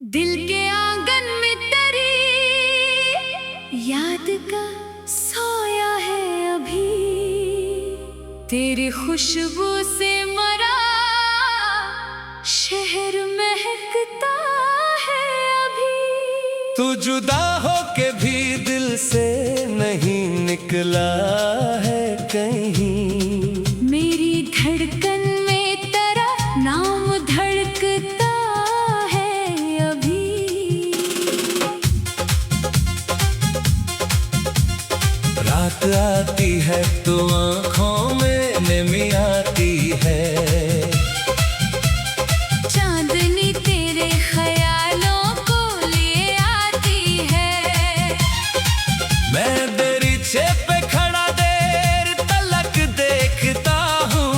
दिल के आंगन में तेरी याद का सोया है अभी, तेरी खुशबू से मरा शहर महकता है अभी। तू जुदा हो के भी दिल से नहीं निकला है कहीं, मेरी धड़कन में तेरा नाम धड़कता है अभी। रात आती है तो आँखों में नमी आती है, चांदनी तेरे ख्यालों को लिए आती है। मैं दरीचे पे खड़ा देर तलक देखता हूँ,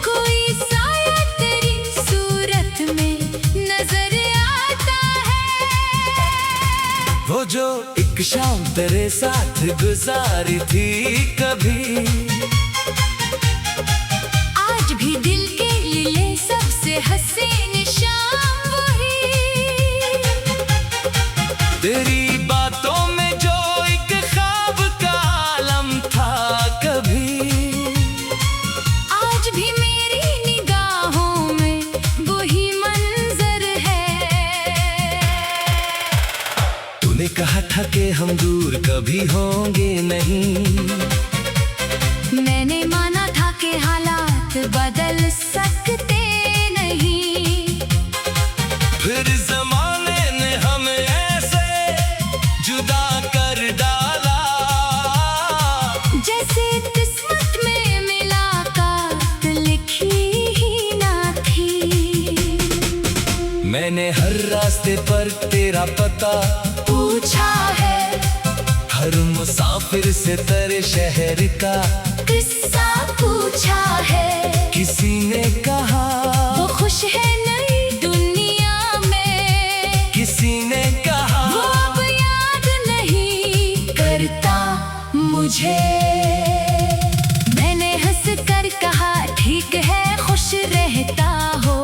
कोई साया तेरी सूरत में नजर आता है। वो जो एक शाम तेरे साथ गुजारी थी कभी, आज भी दिल के लिए सबसे हसीन शाम वही। तेरी बातों में जो एक ख्वाब का आलम था कभी, आज भी मेरी निगाहों में वही मंजर है। तूने कहा था कि हम दूर कभी होंगे नहीं, मैंने माना था कि हालात बदल सकते नहीं। फिर जमाने ने हमें ऐसे जुदा कर डाला, जैसे किस्मत में मुलाकात लिखी ही ना थी। मैंने हर रास्ते पर तेरा पता पूछा है, हर मुसाफिर से तेरे शहर का किस्सा पूछा है। किसी ने कहा वो खुश है नई दुनिया में, किसी ने कहा वो अब याद नहीं करता मुझे। मैंने हंस कर कहा ठीक है खुश रहता हो,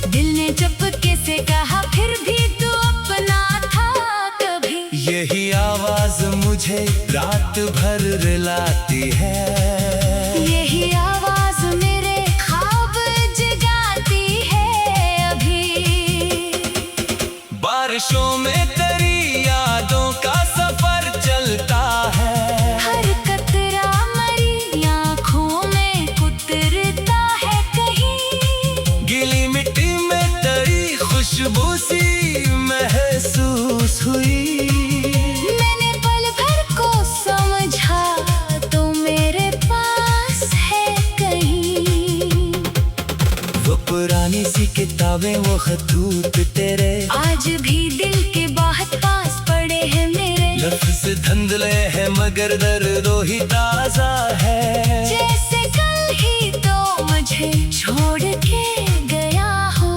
दिल ने चुपके से कहा फिर भी तू अपना था कभी। यही आवाज मुझे रात भर रुलाती है, यही आवाज मेरे ख्वाब जगाती है अभी। बारिशों में तेरी यादों का सफर चलता है, हर कतरा मरी आँखों में कुतरता है कहीं। गीली मिट्टी में तेरी खुशबू सी महसूस हुई। मैंने पल भर को समझा तो मेरे पास है कहीं। वो पुरानी सी किताबें वो खतूत तेरे आज भी दिल के बहुत पास पड़े हैं मेरे, लफ्ज़ धुंधले हैं मगर दर्द ही ताजा है। जैसे कल ही तो मुझे छोड़ के गया हो।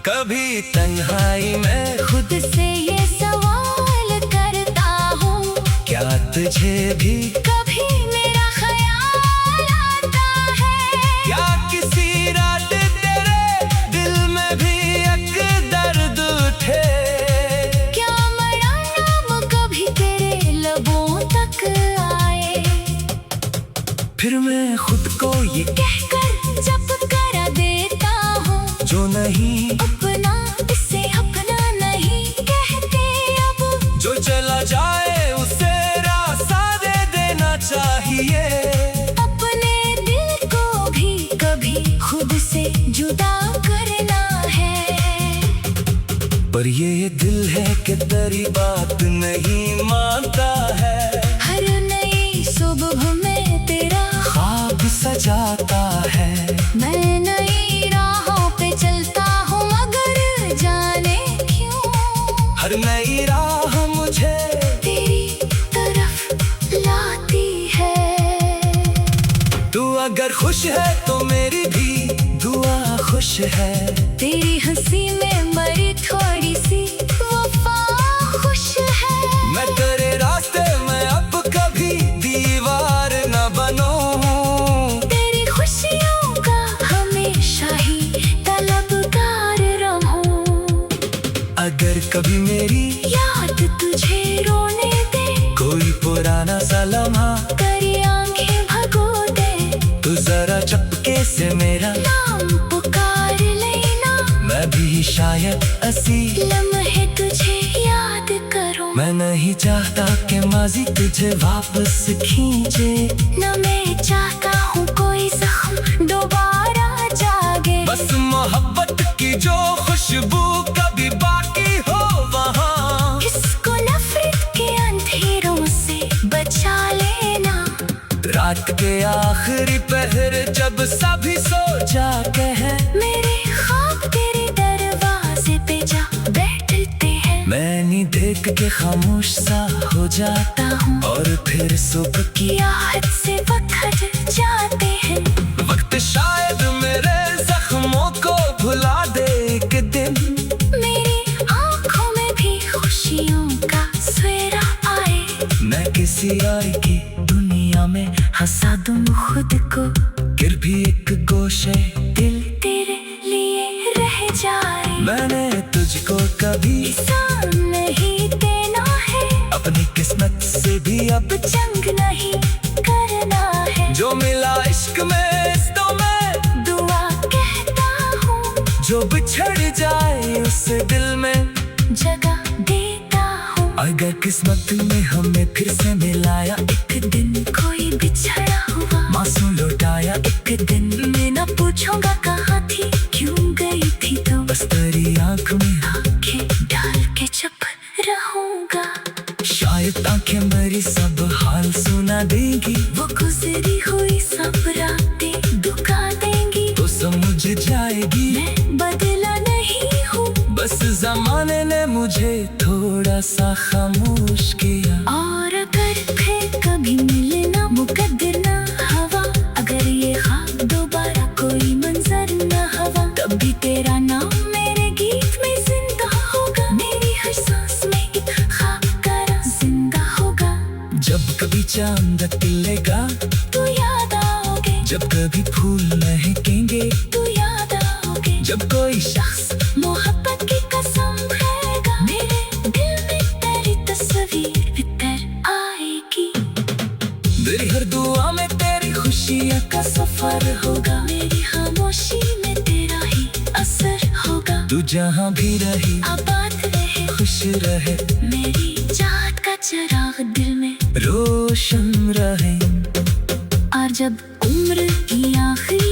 कभी तन्हाई में खुद से ये सवाल करता हूँ, क्या तुझे भी कभी मेरा ख्याल आता है। क्या किसी रात तेरे दिल में भी एक दर्द उठे, क्या मरा नाम कभी तेरे लबों तक आए। फिर मैं खुद को ये कहकर जब करा देता हूँ, जो नहीं अपना इसे अपना नहीं कहते अब। जो चला जाए उसे रास्ता दे देना चाहिए, अपने दिल को भी कभी खुद से जुदा करना है। पर ये दिल है कि तेरी बात नहीं मानता है, हर नई सुबह में तेरा ख्वाब सजाता है। मैं नई राहों पे चलता हूँ मगर जाने क्यों हर नई राह मुझे तेरी तरफ लाती है। तू अगर खुश है तो मेरी भी दुआ खुश है, तेरी हंसी में मरी थोड़ी सी वफा खुश है। मैं तेरे रास्ते में अब कभी दीवार न बनूं, तेरी खुशियों का हमेशा ही फिर कभी मेरी याद तुझे रोने दे, कोई पुराना सा लम्हा करी आंखें भगो दे। तू जरा चुपके से मेरा नाम पुकार लेना, मैं भी शायद ऐसी लम्हे तुझे याद करूं। मैं नहीं चाहता कि माजी तुझे वापस खींचे, न मैं चाहता हूँ कोई जख्म दोबारा जागे। बस मोहब्बत की जो खुशबू कभी बाकी हो वहाँ। इसको नफरत के अंधेरों से बचा लेना। रात के आखिरी पहर जब सभी सो जाते हैं, मेरे ख्वाब तेरे दरवाजे पे जा बैठते हैं। मैं नी देख के खामोश सा हो जाता हूँ, और फिर सुबह की याद से वक्त जाते हैं। वक्त शायद मेरे जख्मों को भुला दे एक दिन। मेरी आंखों में भी खुशियों का सवेरा आए। मैं किसी और की दुनिया में हंसा दूं खुद को, फिर भी एक गोशे दिल तेरे लिए रह जाए। मैंने तुझको कभी इंसान नहीं देना है, अपनी किस्मत से भी अब जंग नहीं करना है। जो मिला इश्क में तो मैं दुआ कहता हूँ, जो बिछड़ जाए उसे दिल में जगह देता हूँ। अगर किस्मत में हमें फिर से मिलाया एक दिन, कोई बिछड़ा हुआ मासूम लौटाया एक दिन, मैं न पूछूंगा कहाँ थी, क्यों गई थी तो बस तेरी आँख में आंखें डाल के चुप रहूंगा। शायद आंखें मेरी सब हाल सुना देंगी, वो गुजरी हुई सब रातें दुखा देंगी। तो समझ जाएगी मैं बदला नहीं हूँ, बस जमाने ने मुझे थोड़ा सा खामोश किया। और अगर फिर कभी मिलना मुकद्दर ना हवा, अगर ये ख्वाब दोबारा कोई मंजर ना हवा, तब भी तेरा नाम मेरे गीत में जिंदा होगा। मेरी हर सांस में एक ख्वाब का जिंदा होगा। जब कभी चांद खिलेगा तू याद आओगे, जब कभी फूल महकेंगे तू याद आओगे। जब कोई शख्स मोहब्बत की कसम खाएगा, मेरे दिल में तेरी तस्वीर भीतर आएगी। मेरी हर दुआ में तेरी खुशियाँ का सफर होगा, मेरी खामोशी में तेरा ही असर होगा। तू जहाँ भी रही आबाद रहे, खुश रहे, मेरी चाहत का चिराग दिल में रोशन रहे। और जब उम्र की आखिरी